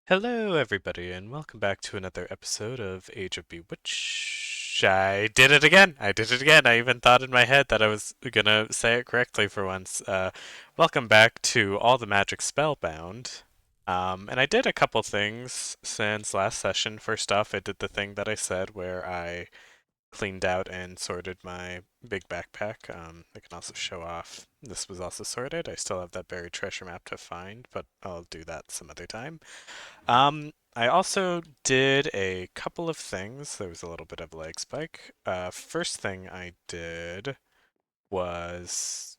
Hello, everybody, and welcome back to another episode of Age of Bewitch. I did it again! I did it again! I even thought in my head that I was gonna say it correctly for once. Welcome back to All the Magic Spellbound. And I did a couple things since last session. First off, I did the thing that I said where I cleaned out and sorted my big backpack. I can also show off this was also sorted. I still have that buried treasure map to find, but I'll do that some other time. I also did a couple of things. There was a little bit of a leg spike. First thing I did was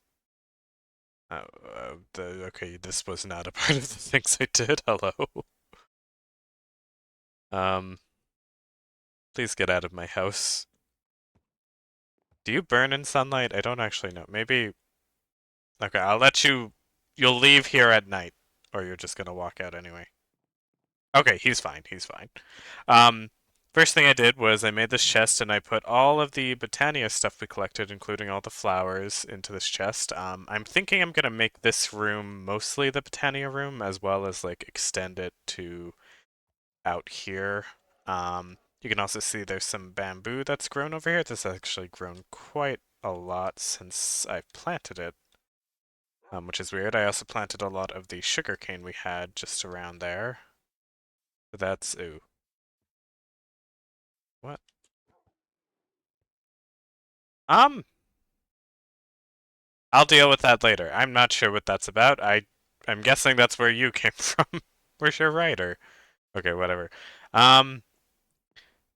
okay. This was not a part of the things I did. Hello. Um, please get out of my house. Do you burn in sunlight? I don't actually know. Maybe. Okay, I'll let you. You'll leave here at night, or you're just gonna walk out anyway. Okay, he's fine. He's fine. Um, First thing I did was I made this chest and I put all of the botania stuff we collected, including all the flowers, into this chest. I'm thinking I'm gonna make this room mostly the botania room, as well as like extend it to out here. You can also see there's some bamboo that's grown over here. This has actually grown quite a lot since I planted it, which is weird. I also planted a lot of the sugarcane we had just around there. But that's ooh, what? Um, I'll deal with that later. I'm not sure what that's about. I'm guessing that's where you came from. Where's your writer? Okay, whatever. Um,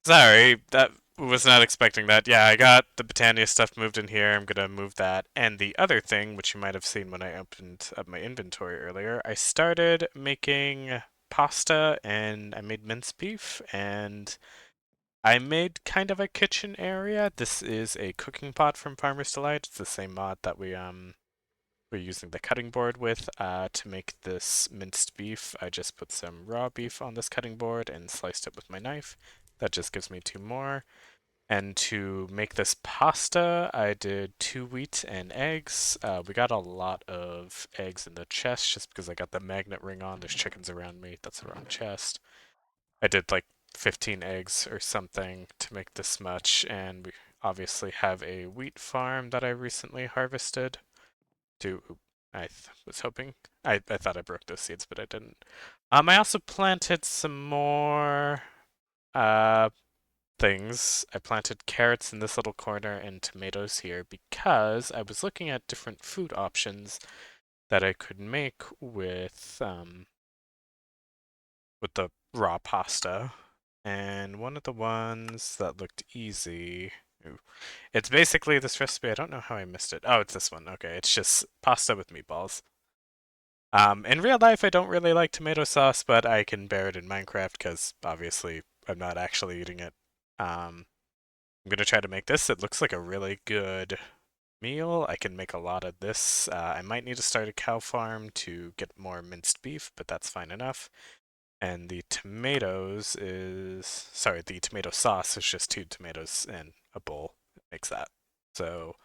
Sorry, that was not expecting that. Yeah, I got the Botania stuff moved in here. I'm gonna move that. And the other thing, which you might have seen when I opened up my inventory earlier, I started making pasta and I made minced beef and I made kind of a kitchen area. This is a cooking pot from Farmer's Delight. It's the same mod that we're using the cutting board with to make this minced beef. I just put some raw beef on this cutting board and sliced it with my knife. That just gives me two more. And to make this pasta, I did 2 wheat and eggs. We got a lot of eggs in the chest just because I got the magnet ring on. There's chickens around me. That's the wrong chest. I did like 15 eggs or something to make this much. And we obviously have a wheat farm that I recently harvested to was hoping I thought I broke those seeds, but I didn't. I also planted some more uh things. I planted carrots in this little corner and tomatoes here because I was looking at different food options that I could make with the raw pasta. And one of the ones that looked easy. Ooh, it's basically this recipe. I don't know how I missed it. Oh, it's this one. Okay, it's just pasta with meatballs. In real life, I don't really like tomato sauce, but I can bear it in Minecraft because obviously I'm not actually eating it. I'm gonna try to make this. It looks like a really good meal. I can make a lot of this. I might need to start a cow farm to get more minced beef, but that's fine enough. And the tomatoes is, sorry, the tomato sauce is just 2 tomatoes in a bowl. It makes that. So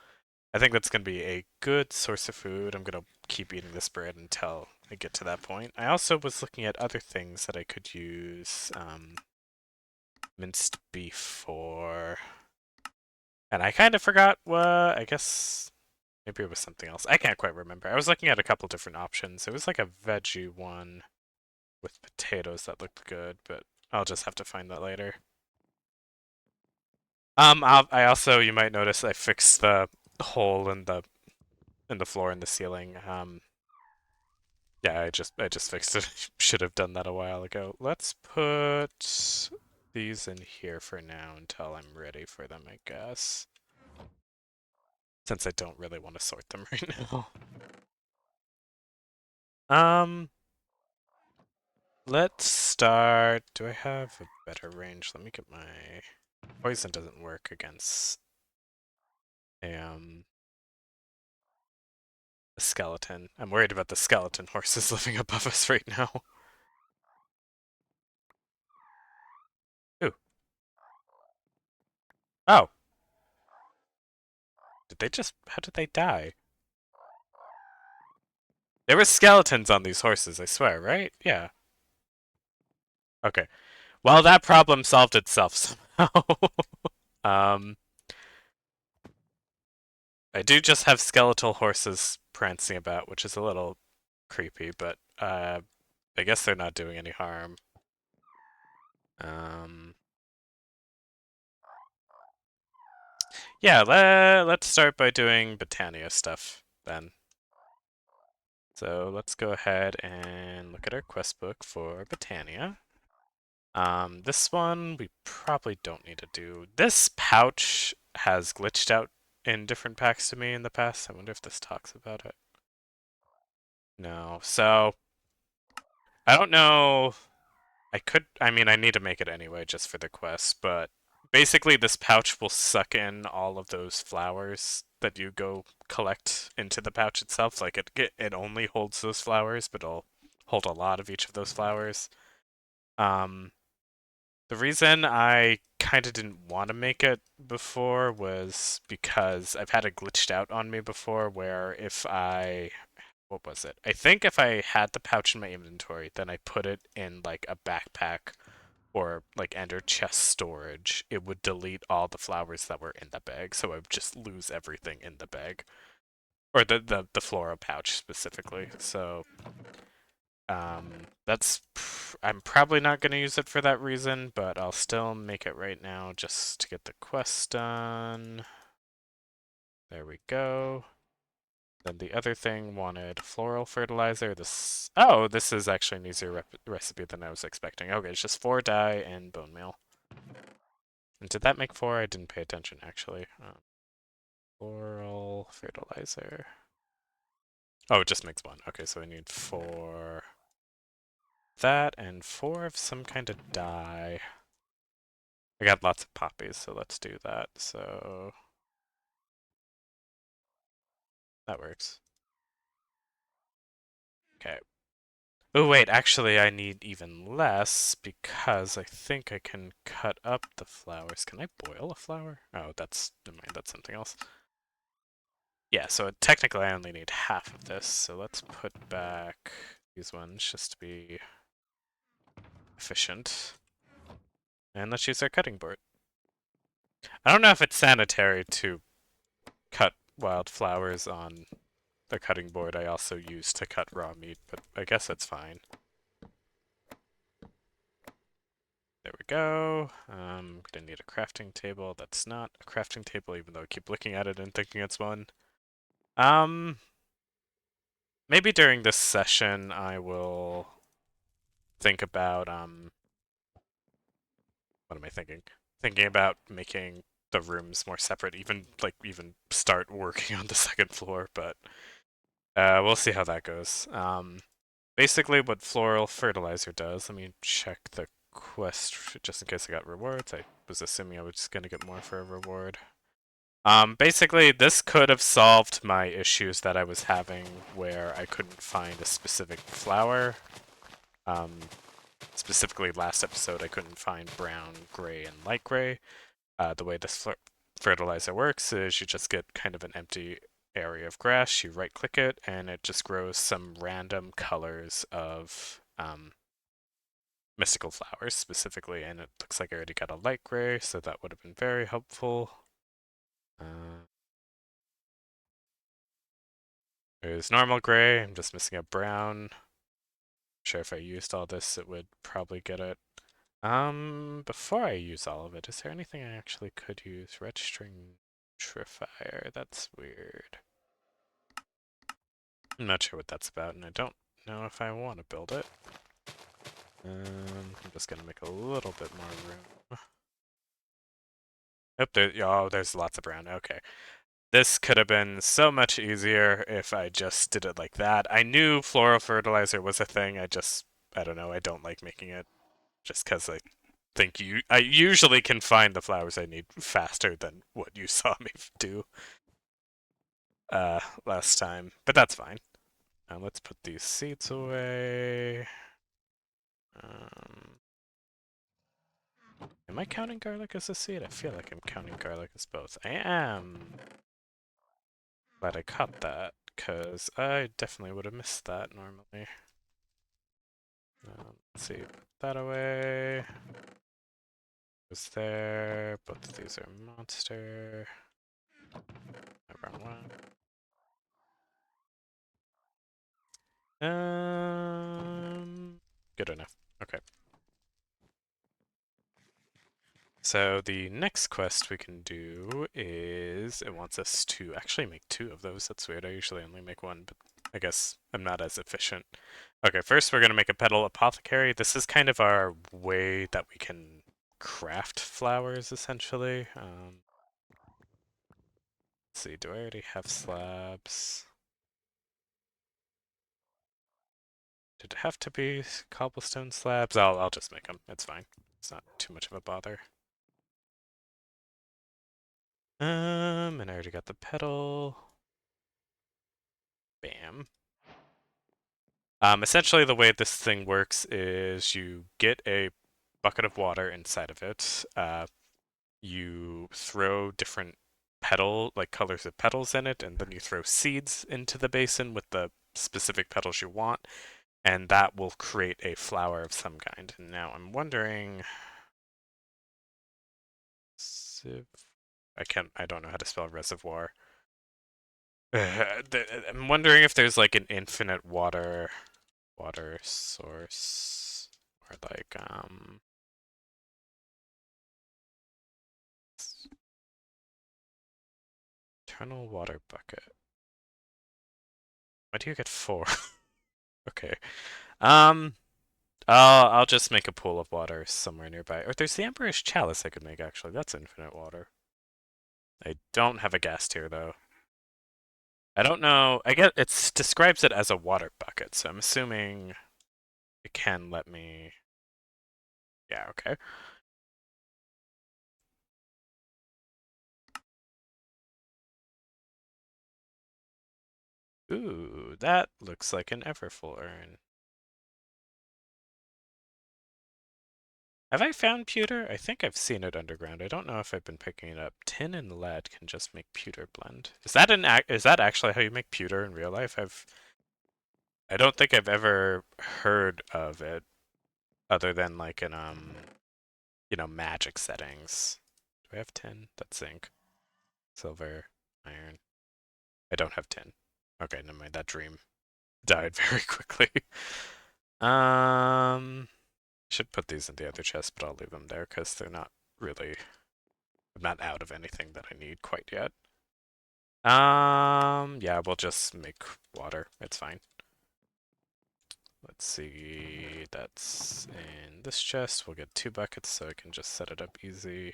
I think that's going to be a good source of food. I'm going to keep eating this bread until I get to that point. I also was looking at other things that I could use minced beef for. And I kind of forgot what, I guess maybe it was something else. I can't quite remember. I was looking at a couple different options. It was like a veggie one with potatoes that looked good, but I'll just have to find that later. I also, you might notice I fixed the hole in the floor in the ceiling. Yeah, I just fixed it. Should have done that a while ago. Let's put these in here for now until I'm ready for them, I guess. Since I don't really want to sort them right now. Um, let's start. Do I have a better range? Let me get my poison doesn't work against um a skeleton. I'm worried about the skeleton horses living above us right now. Ooh. Oh, did they just how did they die? There were skeletons on these horses, I swear, right? Yeah. Okay. Well, that problem solved itself somehow. um, I do just have skeletal horses prancing about, which is a little creepy, but I guess they're not doing any harm. Um, yeah, let's start by doing botania stuff then. So let's go ahead and look at our quest book for botania. This one we probably don't need to do. This pouch has glitched out in different packs to me in the past. I wonder if this talks about it. No. So I don't know. I mean, I need to make it anyway just for the quest, but basically this pouch will suck in all of those flowers that you go collect into the pouch itself. Like it only holds those flowers, but it'll hold a lot of each of those flowers. Um, the reason I kind of didn't want to make it before was because I've had it glitched out on me before where if I what was it? I think if I had the pouch in my inventory, then I put it in like a backpack or like ender chest storage, it would delete all the flowers that were in the bag, so I would just lose everything in the bag. Or the flora pouch specifically. So um that's I'm probably not going to use it for that reason, but I'll still make it right now just to get the quest done. There we go. Then the other thing wanted floral fertilizer. This is actually an easier recipe than I was expecting. Okay, it's just 4 dye and bone meal. And did that make 4? I didn't pay attention, actually. Floral fertilizer. Oh, it just makes 1. Okay, so I need 4 that and 4 of some kind of dye. I got lots of poppies, so let's do that. So that works. Okay. Oh, wait, actually, I need even less because I think I can cut up the flowers. Can I boil a flower? Oh, never mind, that's something else. Yeah, so technically I only need half of this, so let's put back these ones just to be efficient. And let's use our cutting board. I don't know if it's sanitary to cut wildflowers on the cutting board I also use to cut raw meat, but I guess that's fine. There we go. Gonna need a crafting table. That's not a crafting table, even though I keep looking at it and thinking it's one. Um, Maybe during this session I will think about what am I thinking? Thinking about making the rooms more separate, even start working on the second floor, but we'll see how that goes. Basically what floral fertilizer does, let me check the quest just in case I got rewards. I was assuming I was just gonna get more for a reward. Basically this could have solved my issues that I was having where I couldn't find a specific flower. Um, Specifically last episode I couldn't find brown, gray, and light gray. The way this fertilizer works is you just get kind of an empty area of grass, you right click it, and it just grows some random colors of mystical flowers specifically, and it looks like I already got a light gray, so that would have been very helpful. Uh, there's normal gray, I'm just missing a brown. Sure, if I used all this, it would probably get it. Before I use all of it, is there anything I actually could use? Red string trifier, that's weird. I'm not sure what that's about, and I don't know if I want to build it. I'm just gonna make a little bit more room. There's lots of brown. Okay. This could have been so much easier if I just did it like that. I knew floral fertilizer was a thing. I don't know, I don't like making it just because I usually can find the flowers I need faster than what you saw me do last time. But that's fine. Now let's put these seeds away. Um, am I counting garlic as a seed? I feel like I'm counting garlic as both. I am. Glad I caught that, because I definitely would have missed that normally. Let's see. that away. Goes there. Both of these are monster. Wrong one. Good enough. Okay. So the next quest we can do is it wants us to actually make two of those. That's weird. I usually only make one, but I guess I'm not as efficient. Okay, first we're going to make a petal apothecary. This is kind of our way that we can craft flowers, essentially. Let's see, do I already have slabs? Did it have to be cobblestone slabs? I'll just make them. It's fine. It's not too much of a bother. And I already got the petal. Bam. Essentially, the way this thing works is you get a bucket of water inside of it. You throw different like colors of petals in it, and then you throw seeds into the basin with the specific petals you want, and that will create a flower of some kind. Now, I'm wondering if I don't know how to spell reservoir. I'm wondering if there's like an infinite water source or like eternal water bucket. Why do you get four? Okay. Um I'll just make a pool of water somewhere nearby. Or there's the Emperor's Chalice I could make actually. That's infinite water. I don't have a gas tier though. I don't know. I get it describes it as a water bucket, so I'm assuming it can let me. Yeah, okay. Ooh, that looks like an Everfull urn. Have I found pewter? I think I've seen it underground. I don't know if I've been picking it up. Tin and lead can just make pewter blend. Is that actually how you make pewter in real life? I don't think I've ever heard of it other than like in magic settings. Do I have tin? That's zinc. Silver, iron. I don't have tin. Okay, never mind. That dream died very quickly. Should put these in the other chest, but I'll leave them there because they're not really. I'm not out of anything that I need quite yet. Yeah, we'll just make water. It's fine. Let's see. That's in this chest. We'll get 2 buckets so I can just set it up easy.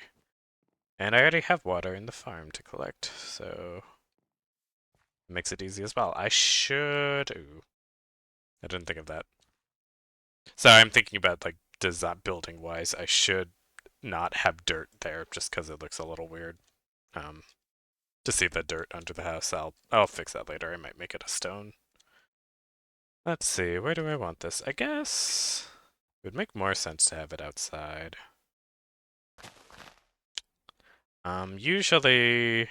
And I already have water in the farm to collect, so it makes it easy as well. I should. Ooh, I didn't think of that. Sorry, I'm thinking about like design building wise. I should not have dirt there just because it looks a little weird. Um, to see the dirt under the house, I'll fix that later. I might make it a stone. Let's see, where do I want this? I guess it would make more sense to have it outside. Usually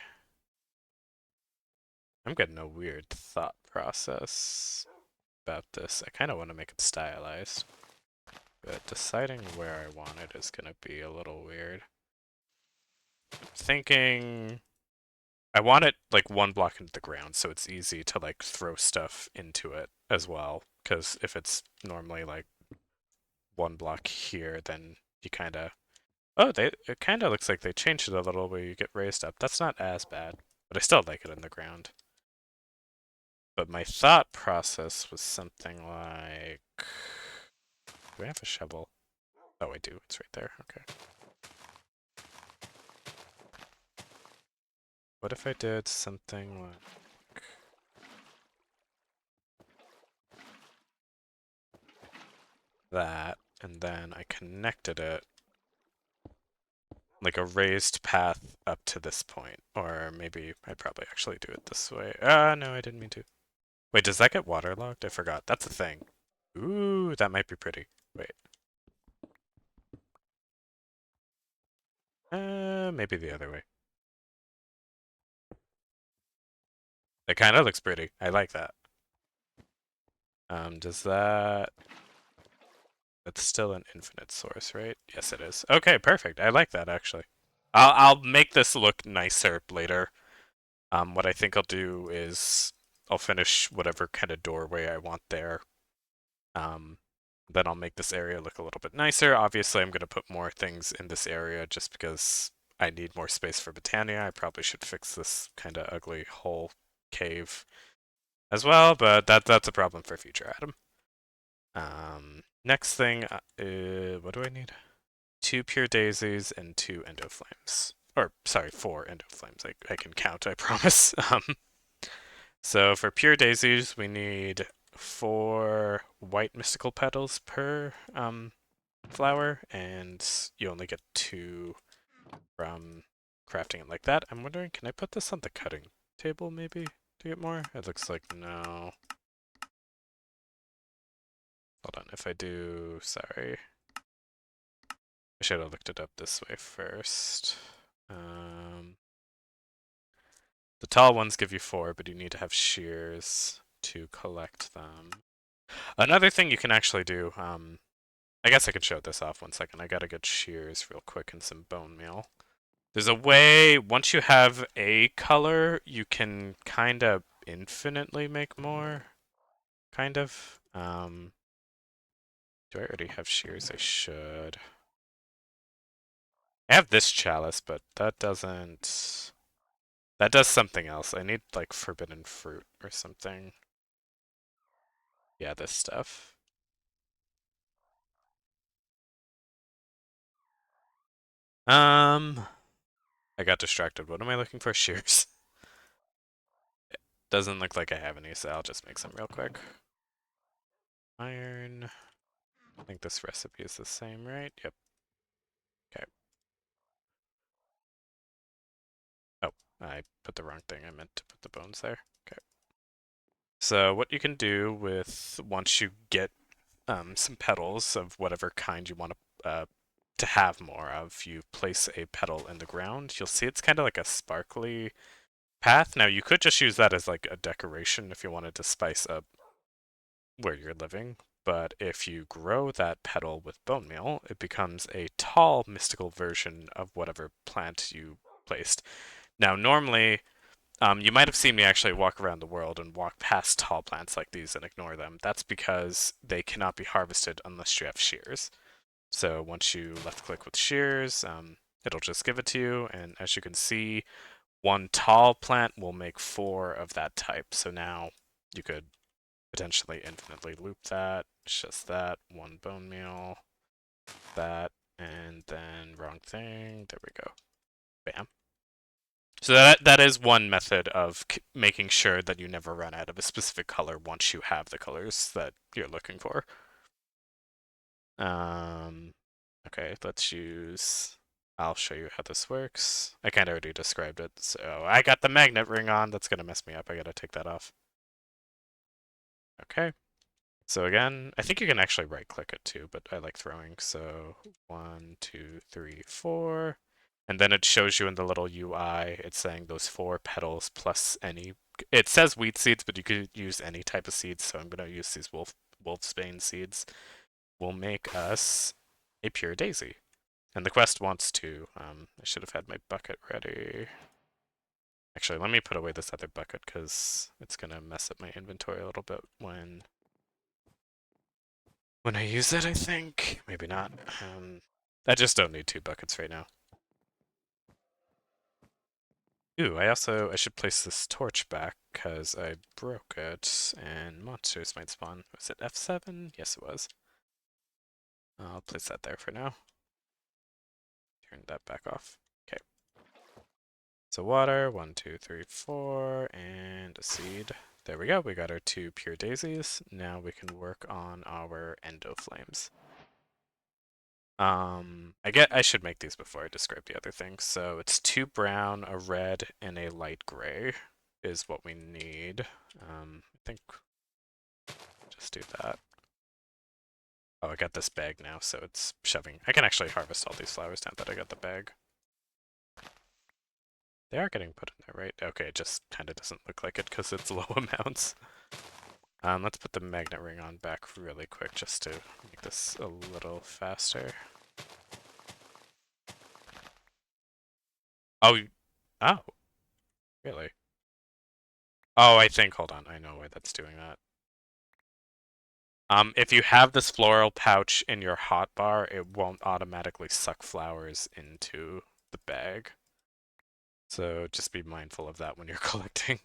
I'm getting a weird thought process about this. I kind of want to make it stylized, but deciding where I want it is going to be a little weird. I'm thinking I want it like 1 block into the ground so it's easy to like throw stuff into it as well. Because if it's normally like 1 block here, then you kind of oh, it kind of looks like they changed it a little where you get raised up. That's not as bad, but I still like it in the ground. But my thought process was something like, do I have a shovel? Oh, I do. It's right there. Okay. What if I did something like that, and then I connected it like a raised path up to this point? Or maybe I'd probably actually do it this way. No, I didn't mean to. Wait, does that get waterlogged? I forgot. That's a thing. Ooh, that might be pretty. Wait. Maybe the other way. It kind of looks pretty. I like that. Does that... It's still an infinite source, right? Yes, it is. Okay, perfect. I like that actually. I'll make this look nicer later. What I think I'll do is I'll finish whatever kind of doorway I want there. Um, then I'll make this area look a little bit nicer. Obviously, I'm going to put more things in this area just because I need more space for botania. I probably should fix this kind of ugly hole cave as well, but that's a problem for future Adam. Next thing, what do I need? 2 pure daisies and 2 endoflames. Or, sorry, 4 endoflames. I can count, I promise. So for pure daisies, we need 4 white mystical petals per flower, and you only get 2 from crafting it like that. I'm wondering, can I put this on the cutting table maybe to get more? It looks like no. Hold on, if I do, sorry. I should have looked it up this way first. The tall ones give you 4, but you need to have shears to collect them. Another thing you can actually do, I guess I could show this off 1 second. I gotta get shears real quick and some bone meal. There's a way, once you have a color, you can kind of infinitely make more. Kind of. Do I already have shears? I should. I have this chalice, but that doesn't... That does something else. I need, like, forbidden fruit or something. Yeah, this stuff. I got distracted. What am I looking for? Shears. Doesn't look like I have any, so I'll just make some real quick. Iron. I think this recipe is the same, right? Yep. Okay. Oh, I put the wrong thing. I meant to put the bones there. Okay. So what you can do with once you get some petals of whatever kind you want to have more of, you place a petal in the ground. You'll see it's kind of like a sparkly path. Now you could just use that as like a decoration if you wanted to spice up where you're living. But if you grow that petal with bone meal, it becomes a tall mystical version of whatever plant you placed. Now, normally, you might have seen me actually walk around the world and walk past tall plants like these and ignore them. That's because they cannot be harvested unless you have shears. So once you left click with shears, it'll just give it to you. And as you can see, 1 tall plant will make 4 of that type. So now you could potentially infinitely loop that. It's just that, 1 bone meal, that, and then wrong thing. There we go. Bam. So that is one method of making sure that you never run out of a specific color once you have the colors that you're looking for. Okay, let's use... I'll show you how this works. I kind of already described it. So I got the magnet ring on. That's going to mess me up. I got to take that off. Okay. So again, I think you can actually right click it too, but I like throwing. So 1, 2, 3, 4. And then it shows you in the little UI, it's saying those 4 petals plus any. It says wheat seeds, but you could use any type of seeds. So I'm going to use these wolfsbane seeds. Will make us a pure daisy. And the quest wants to. I should have had my bucket ready. Actually, let me put away this other bucket because it's going to mess up my inventory a little bit when I use it, I think. Maybe not. I just don't need 2 buckets right now. Ooh, I should place this torch back because I broke it and monsters might spawn. Was it F7? Yes, it was. I'll place that there for now. Turn that back off. Okay. So water, 1, 2, 3, 4, and a seed. There we go. We got our 2 pure daisies. Now we can work on our endoflames. I should make these before I describe the other things. So it's 2 brown, a red, and a light gray is what we need. I think just do that. Oh, I got this bag now, so it's shoving. I can actually harvest all these flowers now that I got the bag. They are getting put in there, right? Okay, it just kind of doesn't look like it because it's low amounts. Let's put the magnet ring on back really quick just to make this a little faster. Oh, oh, really? Oh, I think, hold on, I know why that's doing that. If you have this floral pouch in your hotbar, it won't automatically suck flowers into the bag. So just be mindful of that when you're collecting.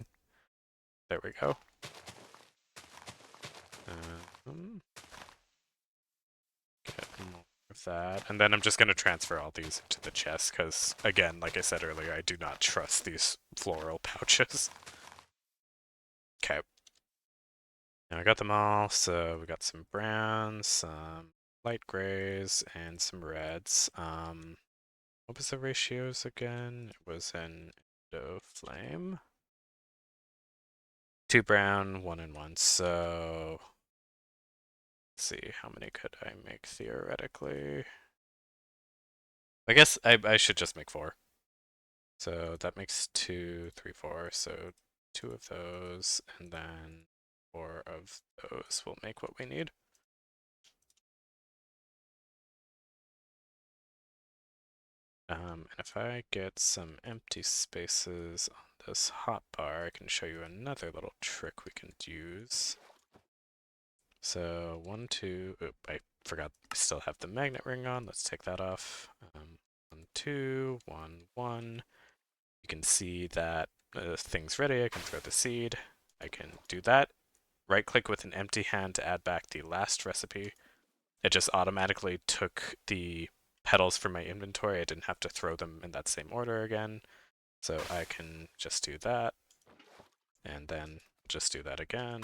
There we go. Um, get more of that. And then I'm just going to transfer all these into the chest because, again, like I said earlier, I do not trust these floral pouches. Okay. Now I got them all, so we got some browns, some light grays, and some reds. What was the ratios again? It was an Indo Flame. 2 brown, 1 and 1. So let's see, how many could I make theoretically? I guess I should just make 4. So that makes 2, 3, 4. So 2 of those, and then 4 of those will make what we need. And if I get some empty spaces on this hotbar, I can show you another little trick we can use. So 1, 2, oop, I forgot I still have the magnet ring on. Let's take that off. 1, 2, 1, 1. You can see that thing's ready. I can throw the seed. I can do that. Right click with an empty hand to add back the last recipe. It just automatically took the petals from my inventory. I didn't have to throw them in that same order again. So I can just do that. And then just do that again.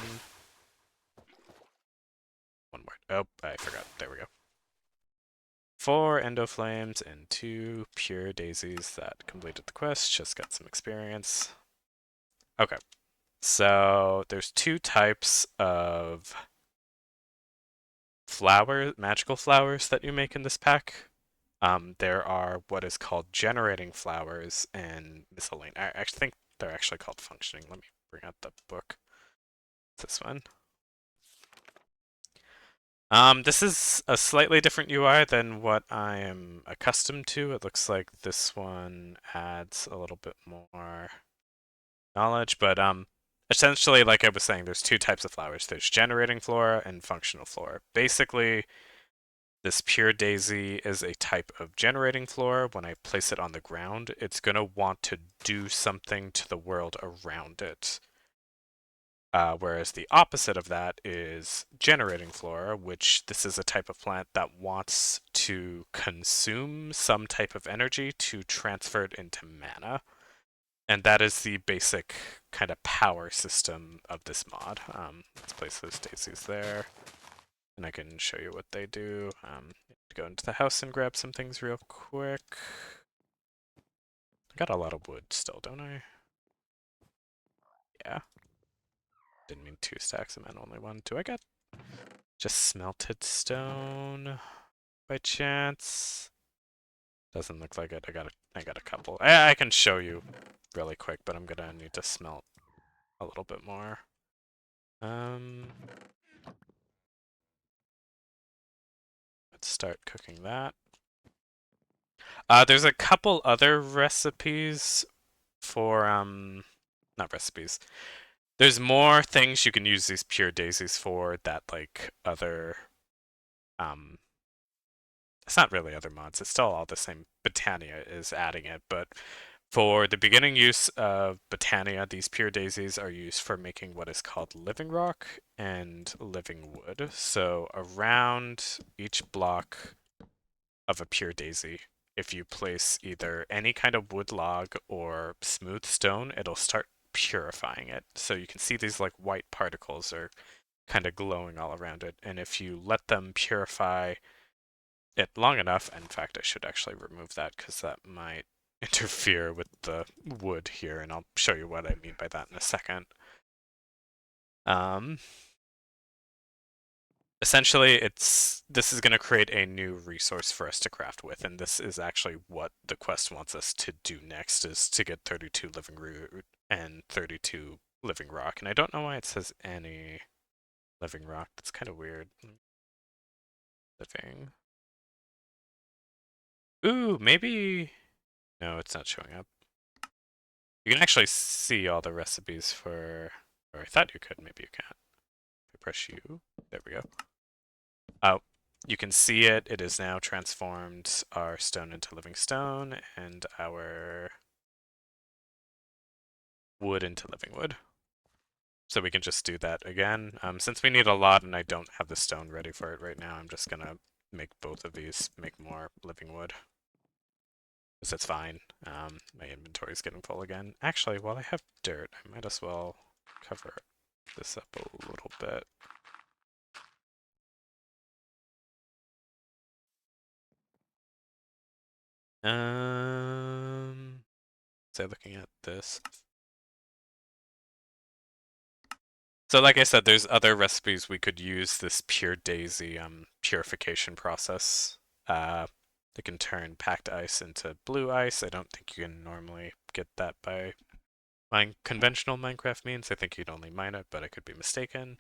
One more. Oh, I forgot. There we go. 4 Endoflames and 2 Pure Daisies that completed the quest. Just got some experience. Okay. So there's 2 types of magical flowers that you make in this pack. There are what is called generating flowers and miscellaneous. I actually think they're actually called functioning. Let me bring out the book. This one. This is a slightly different UI than what I am accustomed to. It looks like this one adds a little bit more knowledge, but essentially, like I was saying, there's 2 types of flowers. There's generating flora and functional flora. Basically, this pure daisy is a type of generating flora. When I place it on the ground, it's going to want to do something to the world around it. Whereas the opposite of that is generating flora, which this is a type of plant that wants to consume some type of energy to transfer it into mana. And that is the basic kind of power system of this mod. Let's place those daisies there. And I can show you what they do. Go into the house and grab some things real quick. I got a lot of wood still, don't I? Yeah. Didn't mean 2 stacks, I meant only 1. Do I got just smelted stone by chance? Doesn't look like it. I got a couple. I can show you really quick, but I'm gonna need to smelt a little bit more. Let's start cooking that. There's a couple other recipes for not recipes. There's more things you can use these pure daisies for that like other um it's not really other mods, it's still all the same. Botania is adding it, but for the beginning use of Botania, these pure daisies are used for making what is called living rock and living wood. So around each block of a pure daisy, if you place either any kind of wood log or smooth stone, it'll start purifying it. So you can see these like white particles are kind of glowing all around it. And if you let them purify it long enough, in fact, I should actually remove that because that might interfere with the wood here, and I'll show you what I mean by that in a second. Um, Essentially, this is going to create a new resource for us to craft with, and this is actually what the quest wants us to do next, is to get 32 living root and 32 living rock. And I don't know why it says any. Living rock. That's kind of weird. Living. Ooh, maybe. No, it's not showing up. You can actually see all the recipes for. Or I thought you could. Maybe you can't. If I press U. There we go. Oh, you can see it. It is now transformed our stone into living stone and our wood into living wood. So we can just do that again. Since we need a lot and I don't have the stone ready for it right now, I'm just gonna make both of these make more living wood. Because that's fine. My inventory's getting full again. Actually, while I have dirt, I might as well cover this up a little bit. So looking at this. So like I said, there's other recipes we could use this pure daisy purification process. Uh, that can turn packed ice into blue ice. I don't think you can normally get that by conventional Minecraft means. I think you'd only mine it, but I could be mistaken.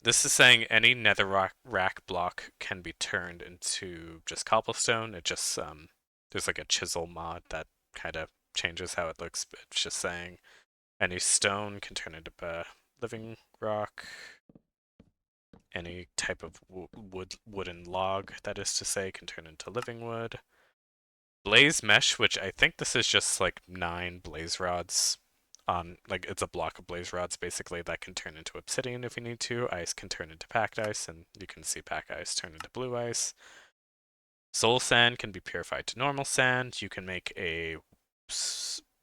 This is saying any nether rack block can be turned into just cobblestone. It just there's like a chisel mod that kind of changes how it looks. But it's just saying any stone can turn into living rock. Any type of wooden log, that is to say, can turn into living wood. Blaze mesh, which I think this is just like 9 blaze rods on, like it's a block of blaze rods basically that can turn into obsidian if you need to. Ice can turn into packed ice, and you can see packed ice turn into blue ice. Soul sand can be purified to normal sand. You can make a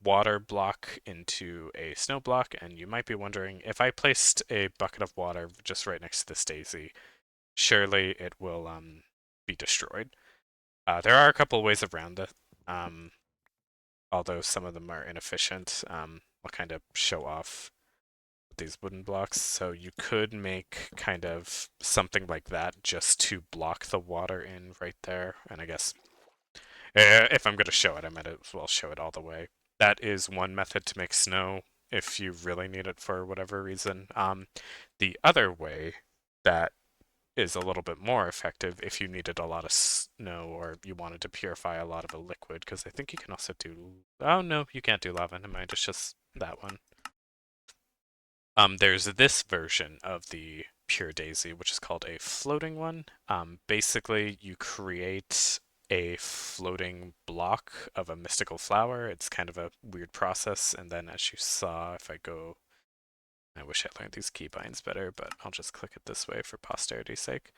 water block into a snow block, and you might be wondering if I placed a bucket of water just right next to this daisy, surely it will be destroyed. There are a couple ways around it, although some of them are inefficient. I'll kind of show off these wooden blocks. So you could make kind of something like that just to block the water in right there. And I guess if I'm going to show it, I might as well show it all the way. That is one method to make snow if you really need it for whatever reason. The other way that is a little bit more effective if you needed a lot of snow or you wanted to purify a lot of a liquid, because I think you can also do. Oh no, you can't do lava. Never mind, it's just that one. There's this version of the Pure Daisy, which is called a floating one. Basically, you create a floating block of a mystical flower. It's kind of a weird process, and then as you saw, if I go, I wish I learned these keybinds better, but I'll just click it this way for posterity's sake.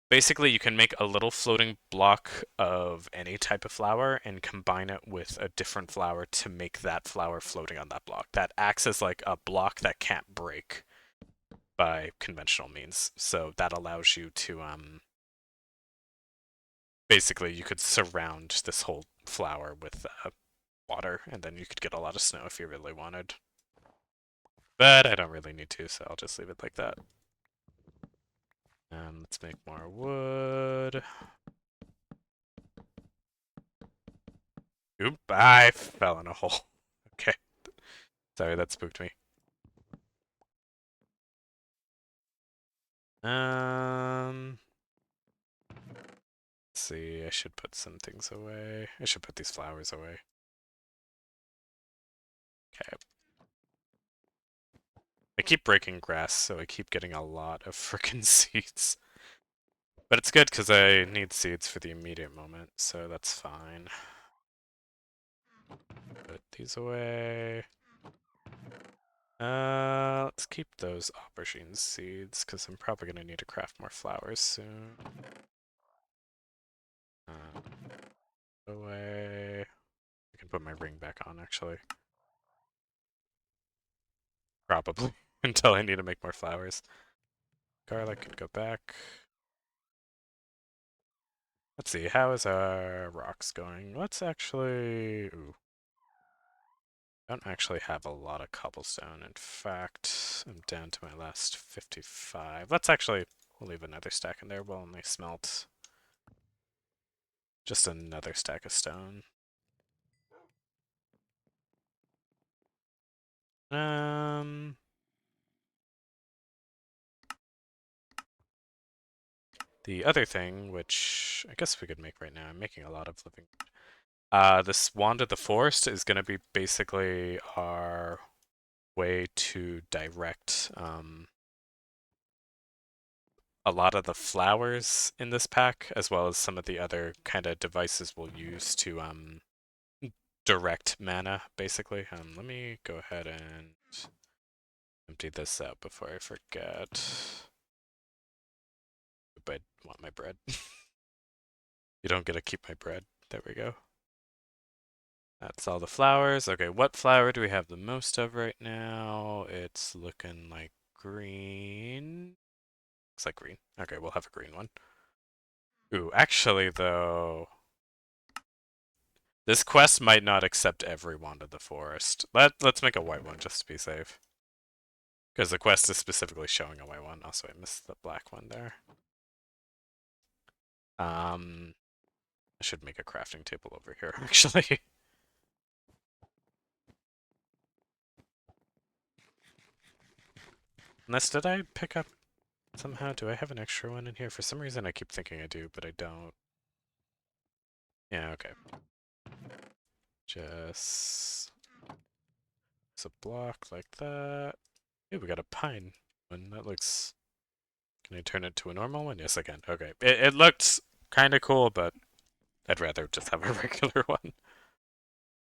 Basically, you can make a little floating block of any type of flower and combine it with a different flower to make that flower floating on that block. That acts as like a block that can't break by conventional means. So that allows you to basically you could surround this whole flower with water, and then you could get a lot of snow if you really wanted. But I don't really need to, so I'll just leave it like that. Let's make more wood. Oop, I fell in a hole. Okay. Sorry, that spooked me. Let's see, I should put some things away. I should put these flowers away. Okay. I keep breaking grass, so I keep getting a lot of frickin' seeds. But it's good because I need seeds for the immediate moment, so that's fine. Put these away. Let's keep those aubergine seeds, because I'm probably going to need to craft more flowers soon. Uh, away. I can put my ring back on, actually. Probably, until I need to make more flowers. Garlic can go back. Let's see, how is our rocks going? Let's actually... Ooh. I don't actually have a lot of cobblestone. In fact, I'm down to my last 55. Let's actually... We'll leave another stack in there. We'll only smelt just another stack of stone. Um... The other thing, which I guess we could make right now, I'm making a lot of living. This Wand of the Forest is going to be basically our way to direct a lot of the flowers in this pack, as well as some of the other kind of devices we'll use to direct mana, basically. Let me go ahead and empty this out before I forget. But I want my bread. You don't get to keep my bread. There we go. That's all the flowers. Okay, what flower do we have the most of right now? It's looking like green. Looks like green. Okay, we'll have a green one. Ooh, actually though, this quest might not accept every wand of the forest. Let's make a white one just to be safe. Because the quest is specifically showing a white one. Also, I missed the black one there. I should make a crafting table over here, actually. Unless, did I pick up somehow? Do I have an extra one in here? For some reason, I keep thinking I do, but I don't. Yeah, okay. Just a block like that. Hey, we got a pine one. That looks... Can I turn it to a normal one? Yes, I can. Okay. It looked kind of cool, but I'd rather just have a regular one.